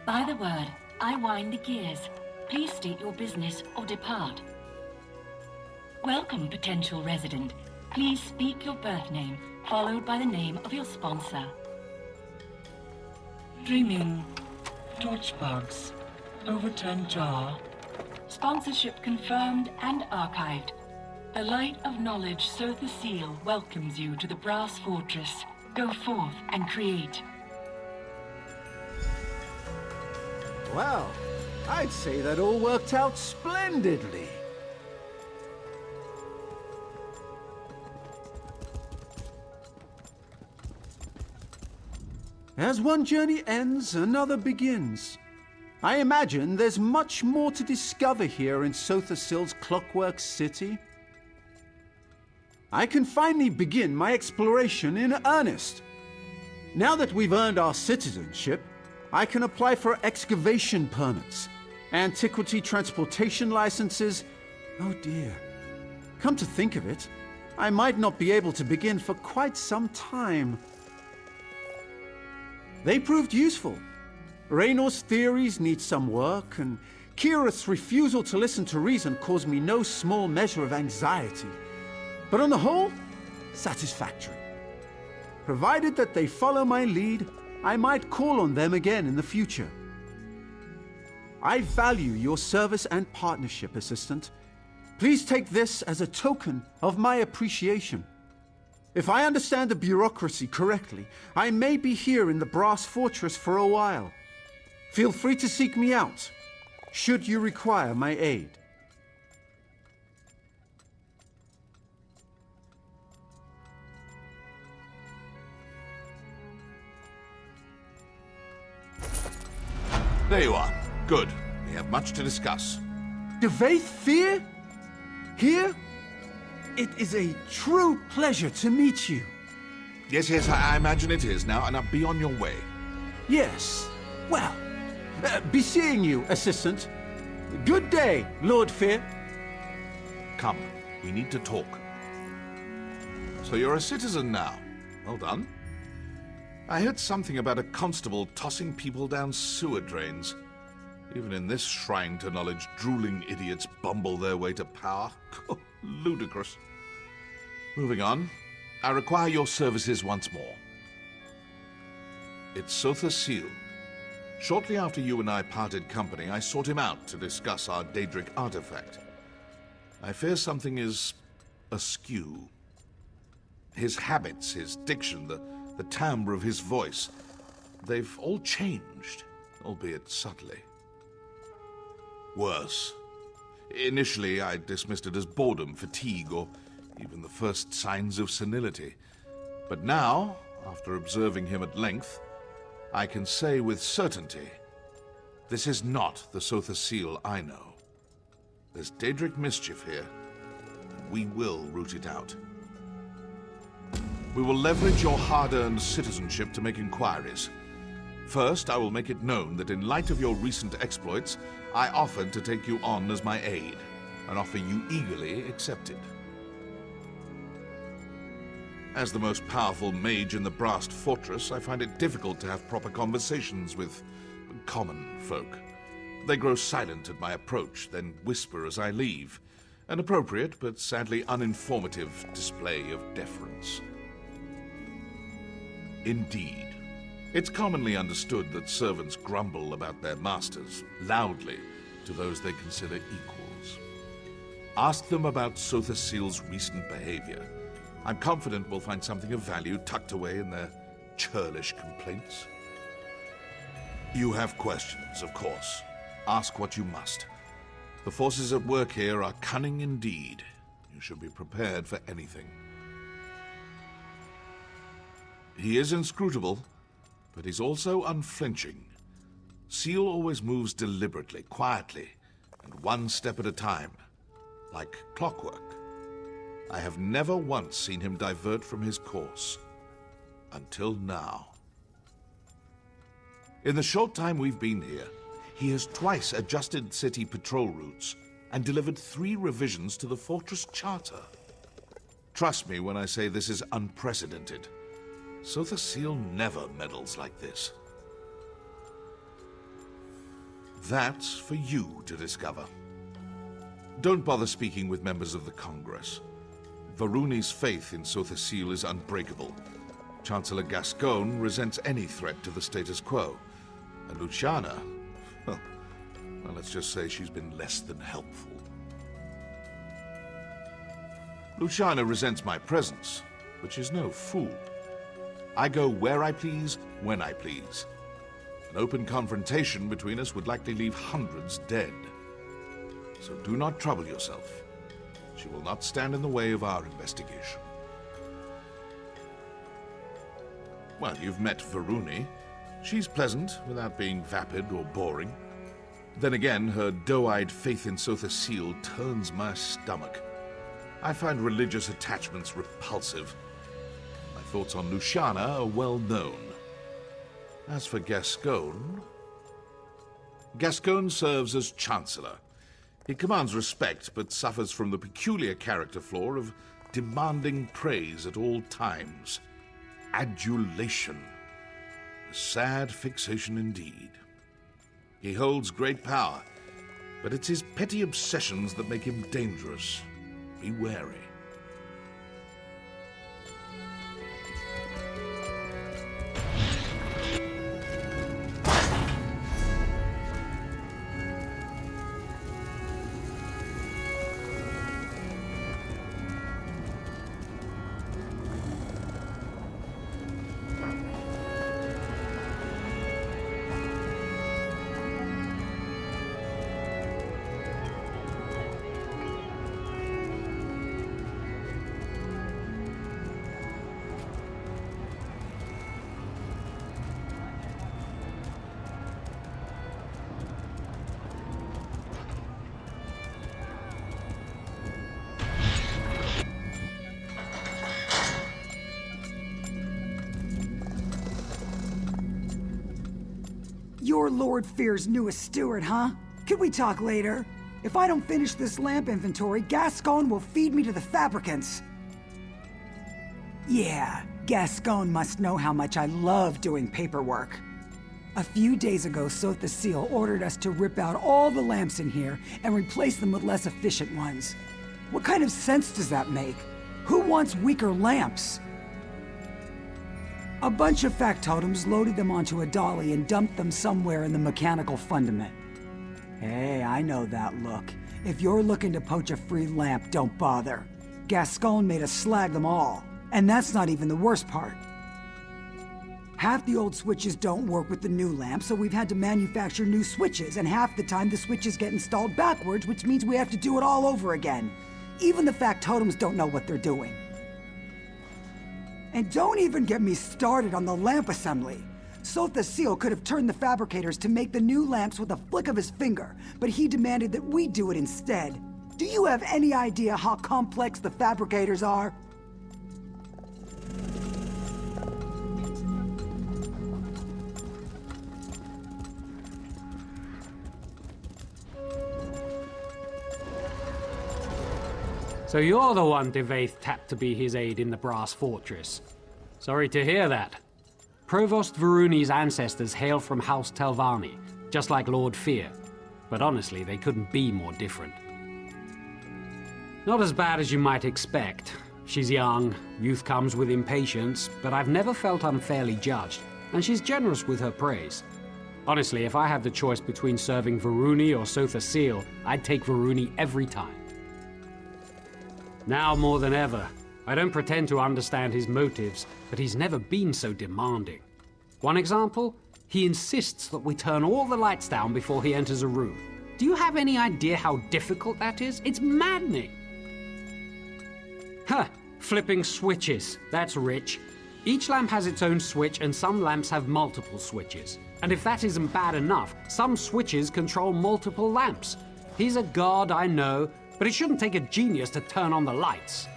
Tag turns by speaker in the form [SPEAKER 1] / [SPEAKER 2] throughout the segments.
[SPEAKER 1] By the word, I wind the gears. Please state your business or depart. Welcome, potential resident. Please speak your birth name, followed by the name of your sponsor. Dreaming. Torchbugs. Overturned jar. Sponsorship confirmed and archived. The light of knowledge, Seht the Seal, welcomes you to the Brass Fortress. Go forth and create.
[SPEAKER 2] Well, I'd say that all worked out splendidly. As one journey ends, another begins. I imagine there's much more to discover here in Seht the Seal's Clockwork City. I can finally begin my exploration in earnest. Now that we've earned our citizenship, I can apply for excavation permits, antiquity transportation licenses. Oh dear. Come to think of it, I might not be able to begin for quite some time. They proved useful. Raynor's theories need some work, and Kirith's refusal to listen to reason caused me no small measure of anxiety. But on the whole, satisfactory. Provided that they follow my lead, I might call on them again in the future. I value your service and partnership, Assistant. Please take this as a token of my appreciation. If I understand the bureaucracy correctly, I may be here in the Brass Fortress for a while. Feel free to seek me out, should you require my aid.
[SPEAKER 3] There you are. Good. We have much to discuss.
[SPEAKER 2] Devaith Fear? Here? It is a true pleasure to meet you.
[SPEAKER 3] Yes, I imagine it is now, and now be on your way.
[SPEAKER 2] Yes. Well, be seeing you, Assistant. Good day, Lord Fear.
[SPEAKER 3] Come, we need to talk. So you're a citizen now. Well done. I heard something about a constable tossing people down sewer drains. Even in this shrine to knowledge, drooling idiots bumble their way to power. Ludicrous. Moving on, I require your services once more. It's Seht the Seal. Shortly after you and I parted company, I sought him out to discuss our Daedric artifact. I fear something is askew. His habits, his diction, the timbre of his voice, they've all changed, albeit subtly. Worse. Initially, I dismissed it as boredom, fatigue, or even the first signs of senility. But now, after observing him at length, I can say with certainty, this is not the Seht the Seal I know. There's Daedric mischief here, and we will root it out. We will leverage your hard-earned citizenship to make inquiries. First, I will make it known that in light of your recent exploits, I offered to take you on as my aide, an offer you eagerly accepted. As the most powerful mage in the Brass Fortress, I find it difficult to have proper conversations with common folk. They grow silent at my approach, then whisper as I leave, an appropriate but sadly uninformative display of deference. Indeed. It's commonly understood that servants grumble about their masters, loudly, to those they consider equals. Ask them about Seht the Seal's recent behavior. I'm confident we'll find something of value tucked away in their churlish complaints. You have questions, of course. Ask what you must. The forces at work here are cunning indeed. You should be prepared for anything. He is inscrutable, but he's also unflinching. Seal always moves deliberately, quietly, and one step at a time, like clockwork. I have never once seen him divert from his course, until now. In the short time we've been here, he has twice adjusted city patrol routes and delivered 3 revisions to the fortress charter. Trust me when I say this is That's for you to discover. Don't bother speaking with members of the Congress. Varuni's faith in Sotha Sil is unbreakable. Chancellor Gascoigne resents any threat to the status quo. And Luciana, well, let's just say she's been less than helpful. Luciana resents my presence, but she's no fool. I go where I please, when I please. An open confrontation between us would likely leave hundreds dead. So do not trouble yourself. She will not stand in the way of our investigation. Well, you've met Varuni. She's pleasant, without being vapid or boring. Then again, her doe-eyed faith in Sotha Sil turns my stomach. I find religious attachments repulsive. My thoughts on Luciana are well known. As for Gascoigne... Gascoigne serves as Chancellor. He commands respect, but suffers from the peculiar character flaw of demanding praise at all times. Adulation. A sad fixation indeed. He holds great power, but it's his petty obsessions that make him dangerous. Be wary.
[SPEAKER 4] You're Lord Fear's newest steward, huh? Could we talk later? If I don't finish this lamp inventory, Gascoigne will feed me to the fabricants. Yeah, Gascoigne must know how much I love doing paperwork. A few days ago, Sotha Sil ordered us to rip out all the lamps in here and replace them with less efficient ones. What kind of sense does that make? Who wants weaker lamps? A bunch of factotums loaded them onto a dolly and dumped them somewhere in the mechanical fundament. Hey, I know that look. If you're looking to poach a free lamp, don't bother. Gascoigne made us slag them all. And that's not even the worst part. Half the old switches don't work with the new lamp, so we've had to manufacture new switches, and half the time the switches get installed backwards, which means we have to do it all over again. Even the factotums don't know what they're doing. And don't even get me started on the lamp assembly. Sotha Sil could have turned the fabricators to make the new lamps with a flick of his finger, but he demanded that we do it instead. Do you have any idea how complex the fabricators are?
[SPEAKER 5] So you're the one Devaith tapped to be his aide in the Brass Fortress. Sorry to hear that. Provost Varuni's ancestors hail from House Telvanni, just like Lord Fear. But honestly, they couldn't be more different. Not as bad as you might expect. She's young, youth comes with impatience, but I've never felt unfairly judged, and she's generous with her praise. Honestly, if I had the choice between serving Varuni or Sotha Sil, I'd take Varuni every time. Now more than ever, I don't pretend to understand his motives, but he's never been so demanding. One example? He insists that we turn all the lights down before he enters a room. Do you have any idea how difficult that is? It's maddening! Huh, flipping switches. That's rich. Each lamp has its own switch, and some lamps have multiple switches. And if that isn't bad enough, some switches control multiple lamps. He's a god, I know, but it shouldn't take a genius to turn on the lights.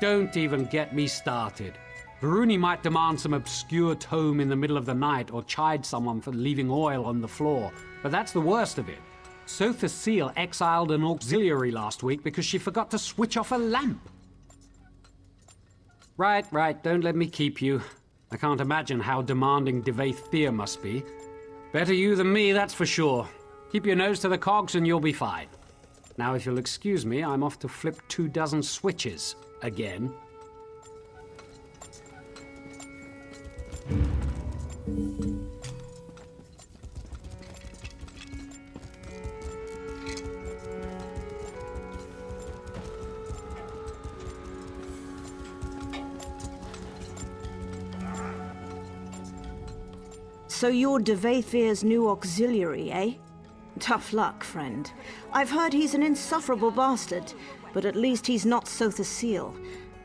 [SPEAKER 5] Don't even get me started. Varuni might demand some obscure tome in the middle of the night or chide someone for leaving oil on the floor, but that's the worst of it. Sotha Sil exiled an auxiliary last week because she forgot to switch off a lamp. Right, don't let me keep you. I can't imagine how demanding Devaith Fear must be. Better you than me, that's for sure. Keep your nose to the cogs and you'll be fine. Now, if you'll excuse me, I'm off to flip 24 switches again.
[SPEAKER 6] So you're Devathir's new auxiliary, eh? Tough luck, friend. I've heard he's an insufferable bastard, but at least he's not Sotha Seal.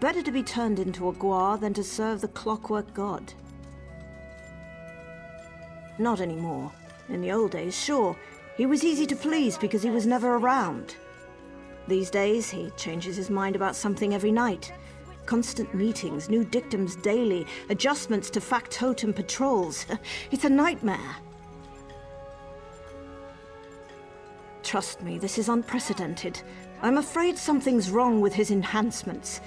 [SPEAKER 6] Better to be turned into a Gwar than to serve the clockwork god. Not anymore. In the old days, sure, he was easy to please because he was never around. These days, he changes his mind about something every night. Constant meetings, new dictums daily, adjustments to factotum patrols. It's a nightmare. Trust me, this is unprecedented. I'm afraid something's wrong with his enhancements.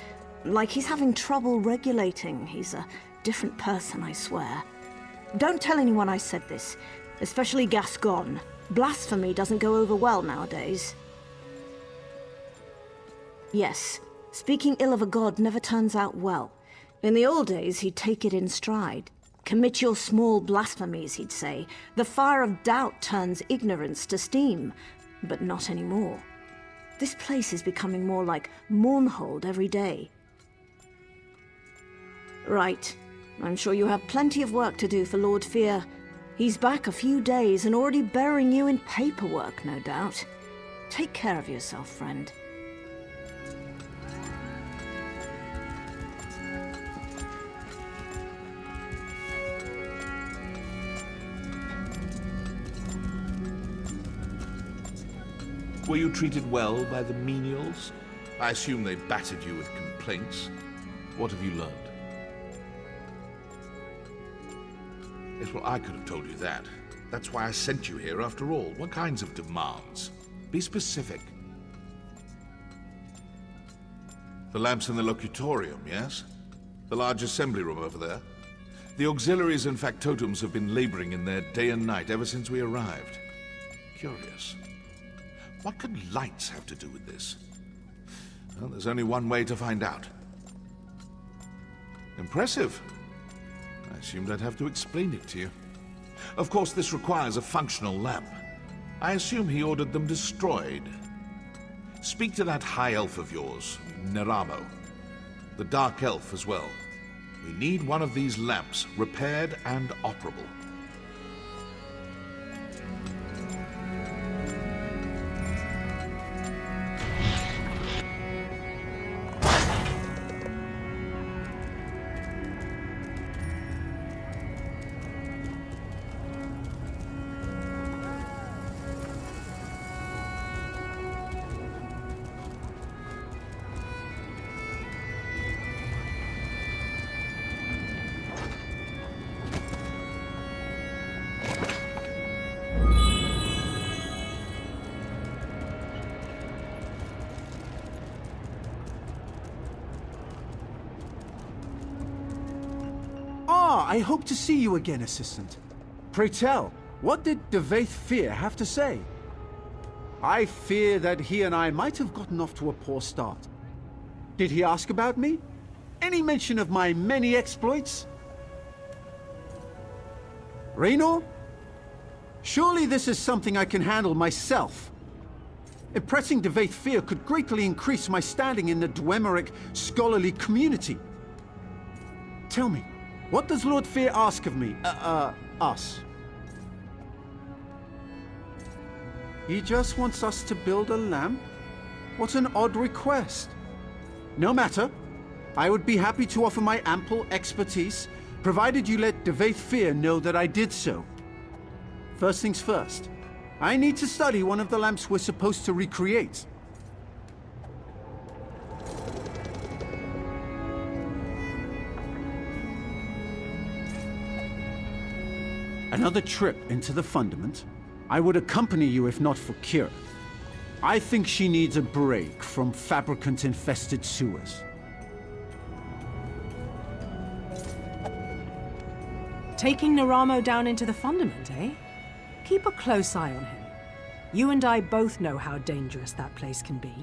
[SPEAKER 6] Like he's having trouble regulating. He's a different person, I swear. Don't tell anyone I said this, especially Gascon. Blasphemy doesn't go over well nowadays. Yes, speaking ill of a god never turns out well. In the old days, he'd take it in stride. Commit your small blasphemies, he'd say. The fire of doubt turns ignorance to steam. But not anymore. This place is becoming more like Mournhold every day. Right. I'm sure you have plenty of work to do for Lord Fear. He's back a few days and already burying you in paperwork, no doubt. Take care of yourself, friend.
[SPEAKER 3] Were you treated well by the menials? I assume they battered you with complaints. What have you learned? Yes, well, I could have told you that. That's why I sent you here after all. What kinds of demands? Be specific. The lamps in the locutorium, yes? The large assembly room over there? The auxiliaries and factotums have been laboring in there day and night ever since we arrived. Curious. What could lights have to do with this? Well, there's only one way to find out. Impressive. I assumed I'd have to explain it to you. Of course, this requires a functional lamp. I assume he ordered them destroyed. Speak to that high elf of yours, Neramo. The dark elf as well. We need one of these lamps repaired and operable.
[SPEAKER 2] I hope to see you again, Assistant. Pray tell, what did Devathir have to say? I fear that he and I might have gotten off to a poor start. Did he ask about me? Any mention of my many exploits? Raynor? Surely this is something I can handle myself. Impressing Devathir could greatly increase my standing in the Dwemerich scholarly community. Tell me, what does Lord Fear ask of me? Us? He just wants us to build a lamp? What an odd request. No matter. I would be happy to offer my ample expertise, provided you let Devathir know that I did so. First things first. I need to study one of the lamps we're supposed to recreate. Another trip into the fundament? I would accompany you if not for Kira. I think she needs a break from fabricant-infested sewers.
[SPEAKER 7] Taking Neramo down into the fundament, eh? keep a close eye on him. You and I both know how dangerous that place can be.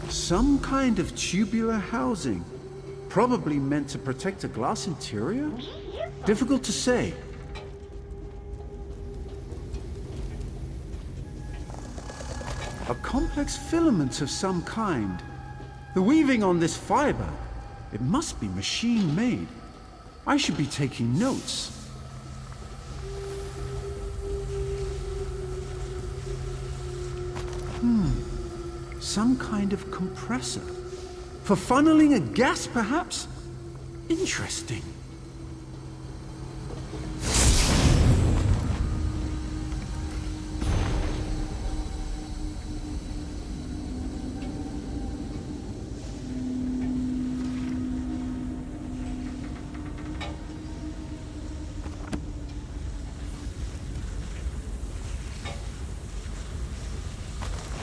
[SPEAKER 2] Some kind of tubular housing. Probably meant to protect a glass interior? Difficult to say. A complex filament of some kind. The weaving on this fiber, it must be machine-made. I should be taking notes. Some kind of compressor. For funneling a gas, perhaps? Interesting.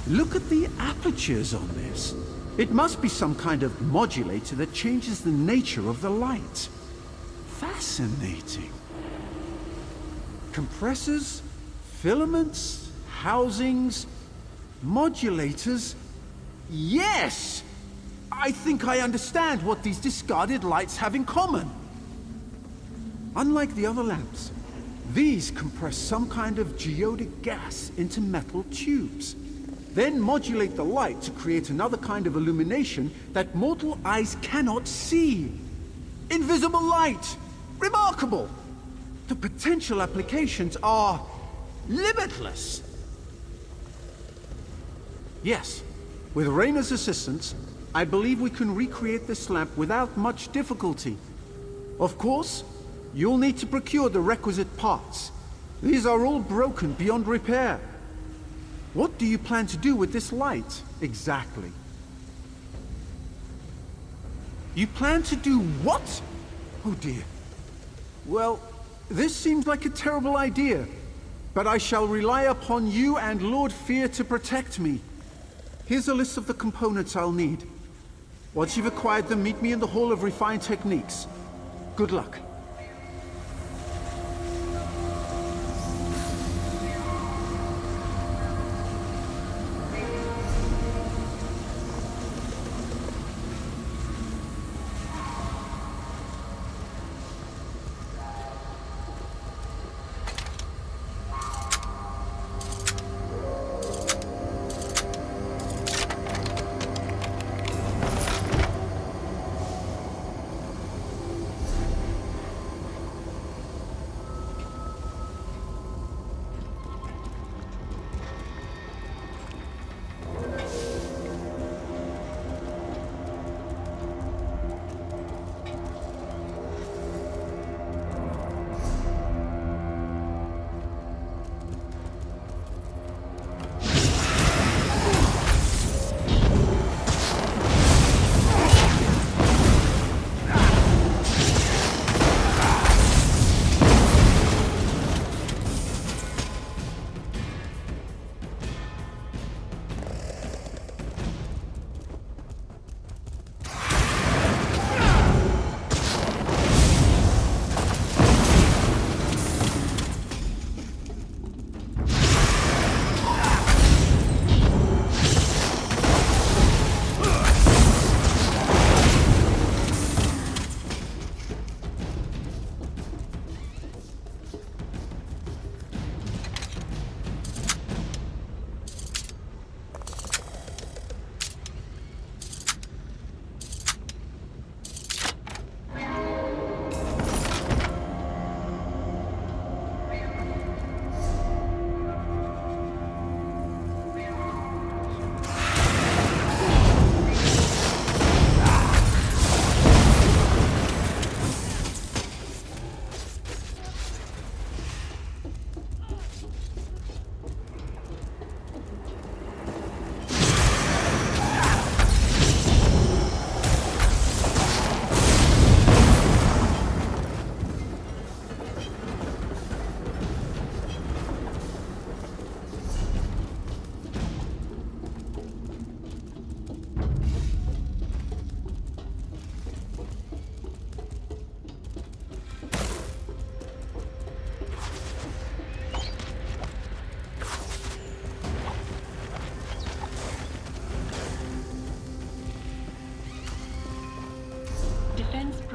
[SPEAKER 2] Look at the apertures on this. It must be some kind of modulator that changes the nature of the light. Fascinating. Compressors, filaments, housings, modulators. Yes! I think I understand what these discarded lights have in common. Unlike the other lamps, these compress some kind of geodic gas into metal tubes. Then modulate the light to create another kind of illumination that mortal eyes cannot see. Invisible light! Remarkable! The potential applications are limitless. Yes, with Rayna's assistance, I believe we can recreate this lamp without much difficulty. Of course, you'll need to procure the requisite parts. These are all broken beyond repair. What do you plan to do with this light, exactly? You plan to do what? Oh dear. Well, this seems like a terrible idea, but I shall rely upon you and Lord Fear to protect me. Here's a list of the components I'll need. Once you've acquired them, meet me in the Hall of Refined Techniques. Good luck.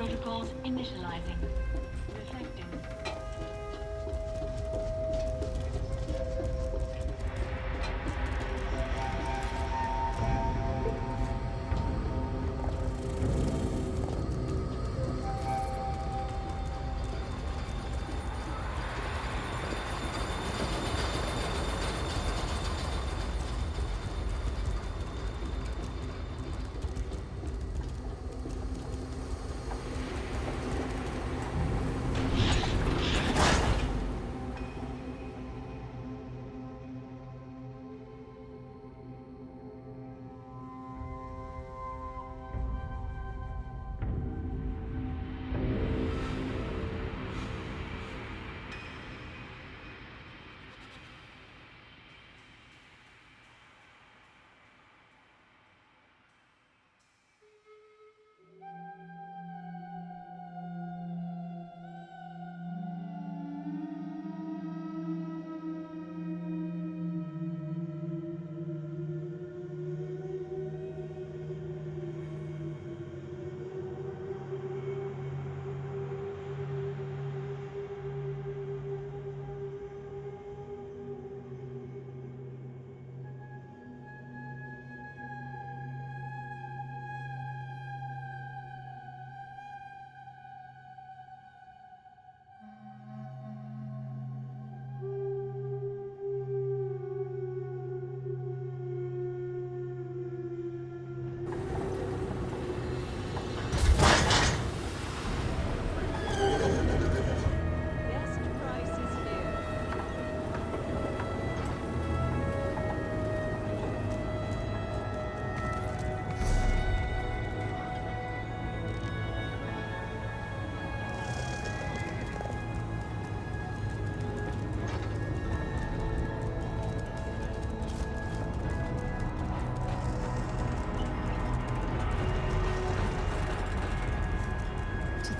[SPEAKER 1] Protocols initializing. Reflecting.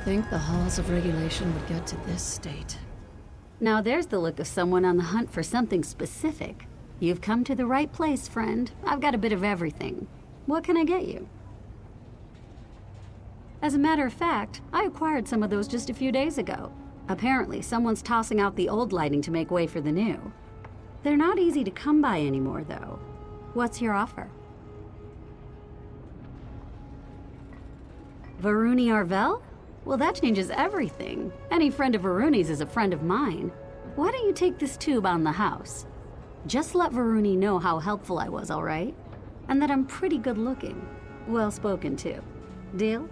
[SPEAKER 8] Think the halls of regulation would get to this state.
[SPEAKER 9] Now there's the look of someone on the hunt for something specific. You've come to the right place, friend. I've got a bit of everything. What can I get you? As a matter of fact, I acquired some of those just a few days ago. Apparently, someone's tossing out the old lighting to make way for the new. They're not easy to come by anymore, though. What's your offer? Varuni Arvel? Well, that changes everything. Any friend of Varuni's is a friend of mine. Why don't you take this tube on the house? Just let Varuni know how helpful I was, all right? And that I'm pretty good looking. Well spoken, too. Deal?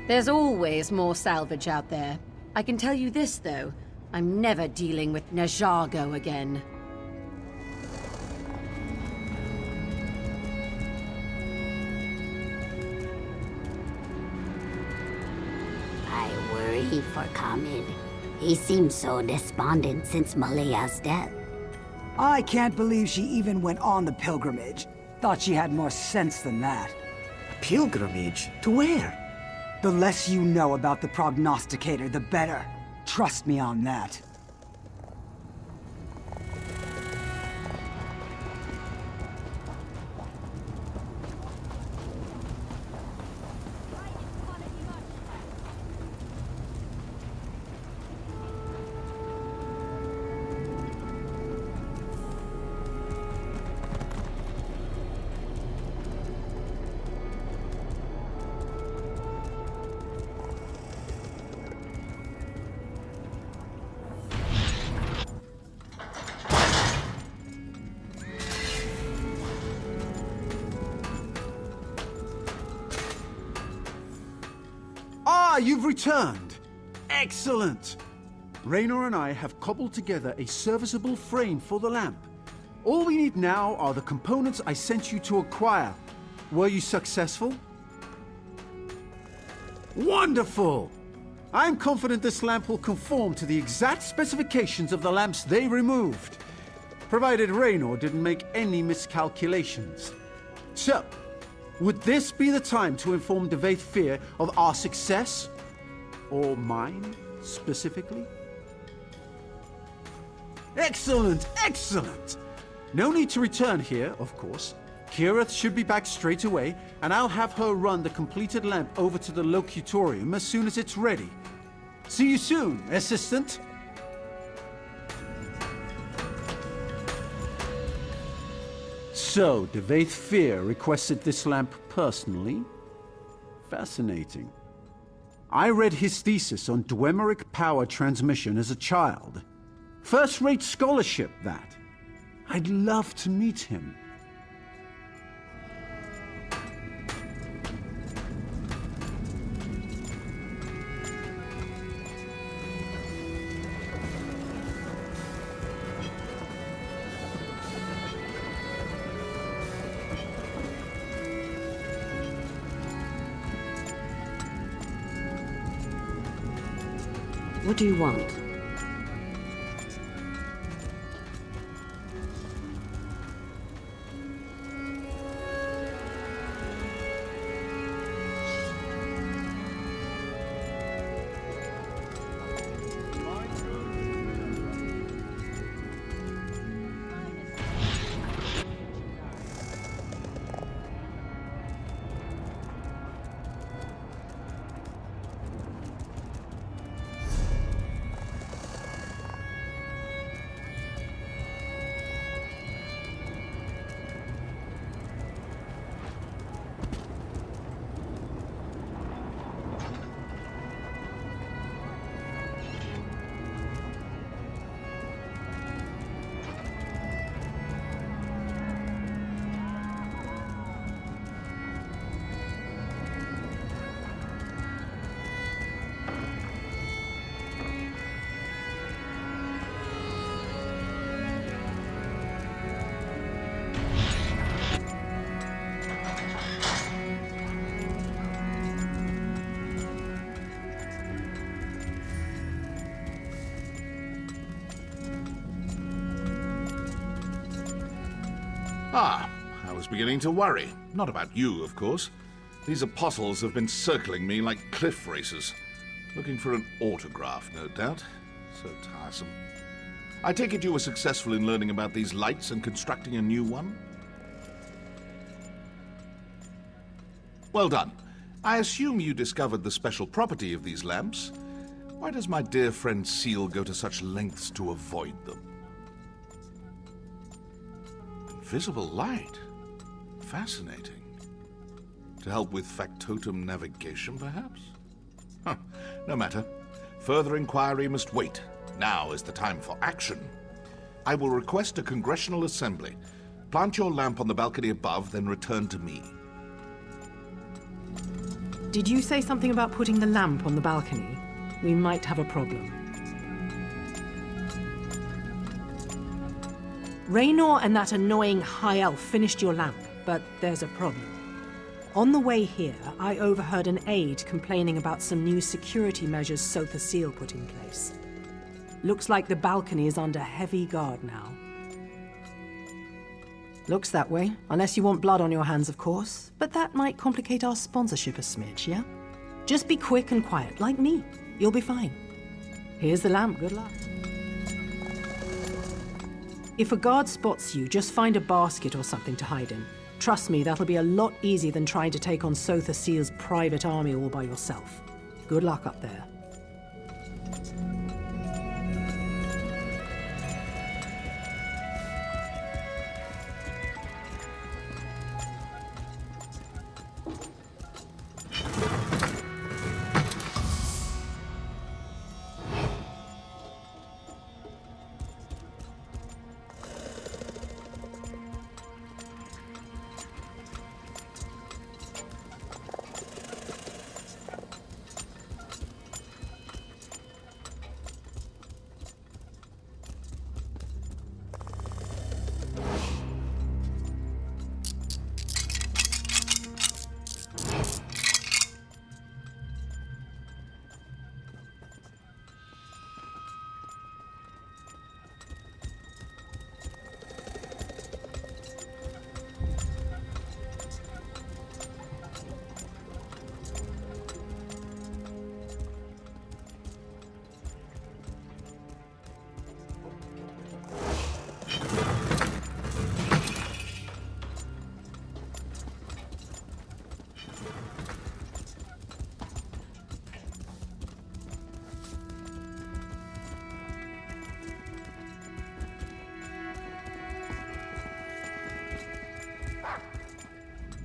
[SPEAKER 10] There's always more salvage out there. I can tell you this, though. I'm never dealing with Najargo again.
[SPEAKER 11] I worry for Kamid. He seems so despondent since Malia's death.
[SPEAKER 4] I can't believe she even went on the pilgrimage. Thought she had more sense than that.
[SPEAKER 12] Pilgrimage? To where?
[SPEAKER 4] The less you know about the prognosticator, the better. Trust me on that.
[SPEAKER 2] Ah, you've returned! Excellent! Raynor and I have cobbled together a serviceable frame for the lamp. All we need now are the components I sent you to acquire. Were you successful? Wonderful! I'm confident this lamp will conform to the exact specifications of the lamps they removed. provided Raynor didn't make any miscalculations. So, would this be the time to inform Devaith Fear of our success? Or mine, specifically? Excellent, excellent! No need to return here, of course. Kirith should be back straight away, and I'll have her run the completed lamp over to the locutorium as soon as it's ready. See you soon, Assistant! So, Devaith Fear requested this lamp personally? Fascinating. I read his thesis on Dwemer power transmission as a child. First-rate scholarship, that. I'd love to meet him.
[SPEAKER 6] What do you want?
[SPEAKER 3] Ah, I was beginning to worry. Not about you, of course. These apostles have been circling me like cliff racers. Looking for an autograph, no doubt. So tiresome. I take it you were successful in learning about these lights and constructing a new one? Well done. I assume you discovered the special property of these lamps. Why does my dear friend Seal go to such lengths to avoid them? Invisible light. Fascinating. To help with factotum navigation, perhaps? Huh. No matter. Further inquiry must wait. Now is the time for action. I will request a congressional assembly. Plant your lamp on the balcony above, then return to me.
[SPEAKER 7] Did you say something about putting the lamp on the balcony? We might have a problem. Raynor and that annoying high elf finished your lamp, but there's a problem. On the way here, I overheard an aide complaining about some new security measures Sotha Seal put in place. Looks like the balcony is under heavy guard now. Looks that way, unless you want blood on your hands, of course. But that might complicate our sponsorship a smidge, yeah? Just be quick and quiet, like me. You'll be fine. Here's the lamp, good luck. If a guard spots you, just find a basket or something to hide in. Trust me, that'll be a lot easier than trying to take on Sotha Seal's private army all by yourself. Good luck up there.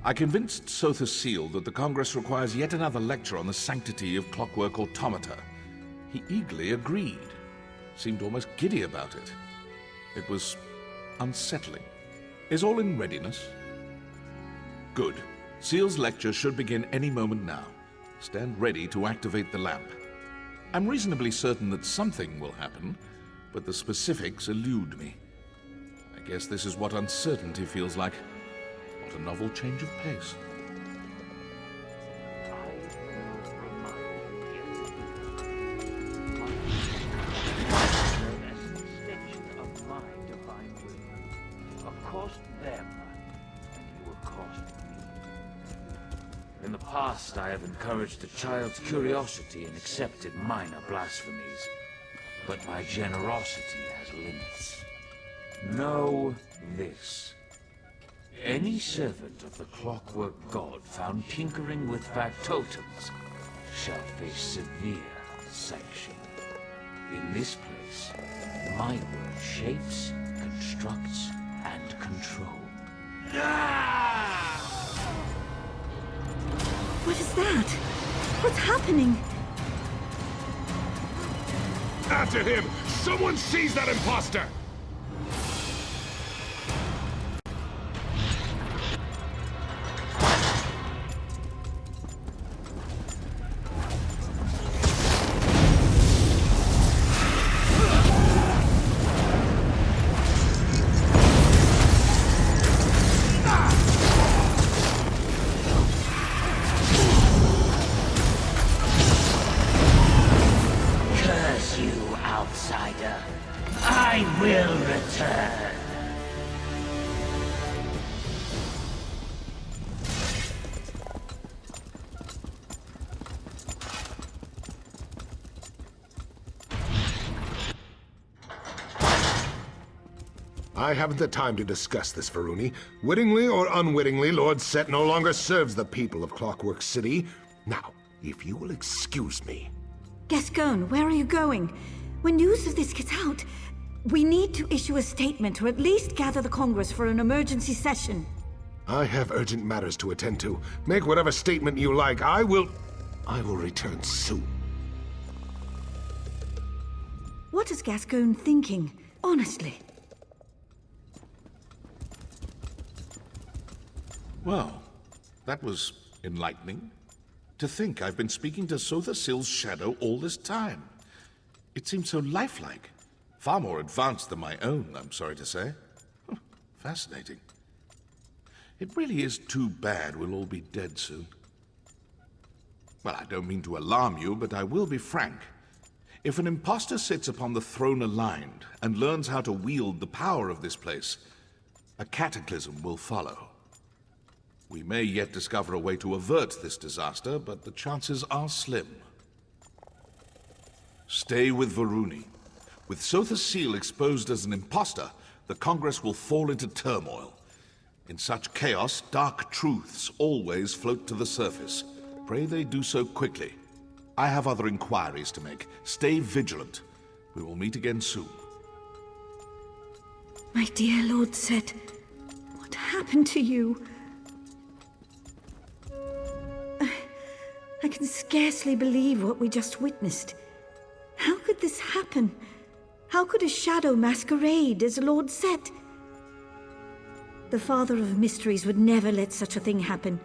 [SPEAKER 3] I convinced Sotha Seal that the Congress requires yet another lecture on the sanctity of clockwork automata. He eagerly agreed. Seemed almost giddy about it. It was unsettling. Is all in readiness? Good. Seal's lecture should begin any moment now. Stand ready to activate the lamp. I'm reasonably certain that something will happen, but the specifics elude me. I guess this is what uncertainty feels like. What a novel change of pace.
[SPEAKER 13] In the past, I have encouraged a child's curiosity and accepted minor blasphemies. But my generosity has limits. Know this. Any servant of the clockwork god found tinkering with factotums shall face severe sanction. In this place, my word shapes, constructs, and controls.
[SPEAKER 6] What is that? What's happening?
[SPEAKER 3] After him! Someone seize that imposter!
[SPEAKER 14] I haven't the time to discuss this, Varuni. Wittingly or unwittingly, Lord Seht no longer serves the people of Clockwork City. Now, if you will excuse me.
[SPEAKER 6] Gascoigne, where are you going? When news of this gets out, we need to issue a statement or at least gather the Congress for an emergency session.
[SPEAKER 14] I have urgent matters to attend to. Make whatever statement you like. I will return soon.
[SPEAKER 6] What is Gascoigne thinking? Honestly.
[SPEAKER 3] Well, that was enlightening. To think I've been speaking to Sotha Seal's shadow all this time. It seems so lifelike. Far more advanced than my own, I'm sorry to say. Fascinating. It really is too bad we'll all be dead soon. Well, I don't mean to alarm you, but I will be frank. If an imposter sits upon the throne aligned and learns how to wield the power of this place, a cataclysm will follow. We may yet discover a way to avert this disaster, but the chances are slim. Stay with Varuni. With Sotha Seal exposed as an imposter, the Congress will fall into turmoil. In such chaos, dark truths always float to the surface. Pray they do so quickly. I have other inquiries to make. Stay vigilant. We will meet again soon.
[SPEAKER 6] My dear Lord Seht, what happened to you? I can scarcely believe what we just witnessed. How could this happen? How could a shadow masquerade as Lord Seht? The Father of Mysteries would never let such a thing happen.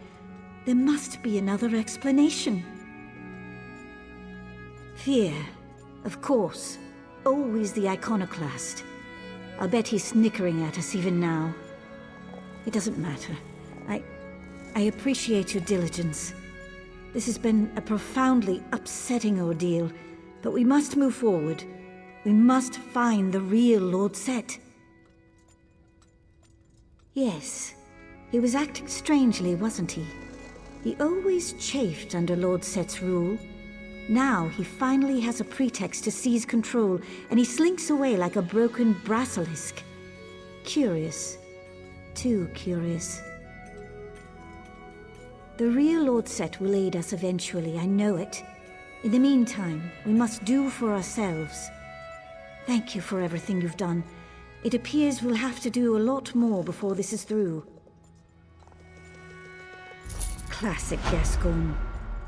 [SPEAKER 6] There must be another explanation. Fear, of course. Always the iconoclast. I'll bet he's snickering at us even now. It doesn't matter. I appreciate your diligence. This has been a profoundly upsetting ordeal, but we must move forward. We must find the real Lord Seht. Yes, he was acting strangely, wasn't he? He always chafed under Lord Set's rule. Now he finally has a pretext to seize control, and he slinks away like a broken basilisk. Curious. Too curious. The real Lord Seht will aid us eventually, I know it. In the meantime, we must do for ourselves. Thank you for everything you've done. It appears we'll have to do a lot more before this is through.
[SPEAKER 15] Classic Gascon.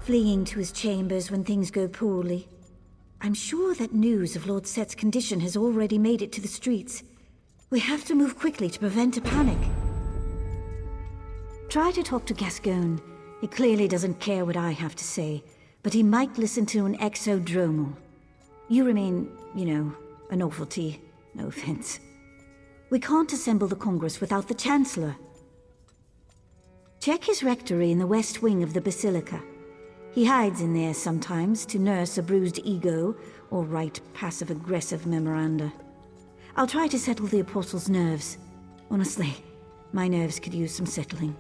[SPEAKER 15] Fleeing to his chambers when things go poorly. I'm sure that news of Lord Seht's condition has already made it to the streets. We have to move quickly to prevent a panic. Try to talk to Gascon. He clearly doesn't care what I have to say, but he might listen to an exodromal. You remain, a novelty. No offense. We can't assemble the Congress without the Chancellor. Check his rectory in the west wing of the Basilica. He hides in there sometimes to nurse a bruised ego or write passive-aggressive memoranda. I'll try to settle the Apostle's nerves. Honestly, my nerves could use some settling.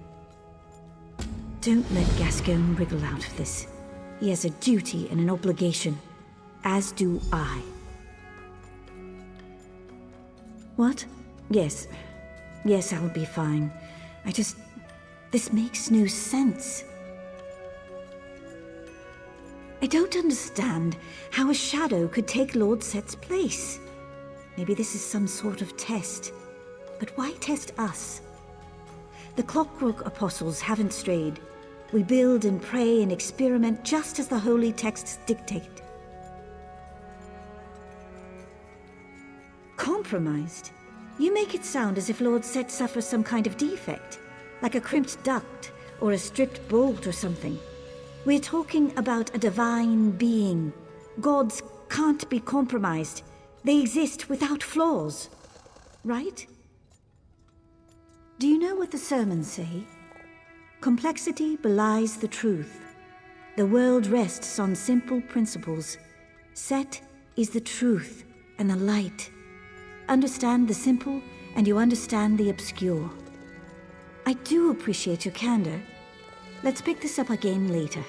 [SPEAKER 15] Don't let Gascon wriggle out of this. He has a duty and an obligation, as do I. What? Yes. Yes, I'll be fine. This makes no sense. I don't understand how a shadow could take Lord Seht's place. Maybe this is some sort of test. But why test us? The Clockwork Apostles haven't strayed. We build and pray and experiment just as the holy texts dictate. Compromised? You make it sound as if Lord Seht suffers some kind of defect, like a crimped duct or a stripped bolt or something. We're talking about a divine being. Gods can't be compromised. They exist without flaws. Right? Do you know what the sermons say? Complexity belies the truth. The world rests on simple principles. Seht is the truth and the light. Understand the simple, and you understand the obscure. I do appreciate your candor. Let's pick this up again later.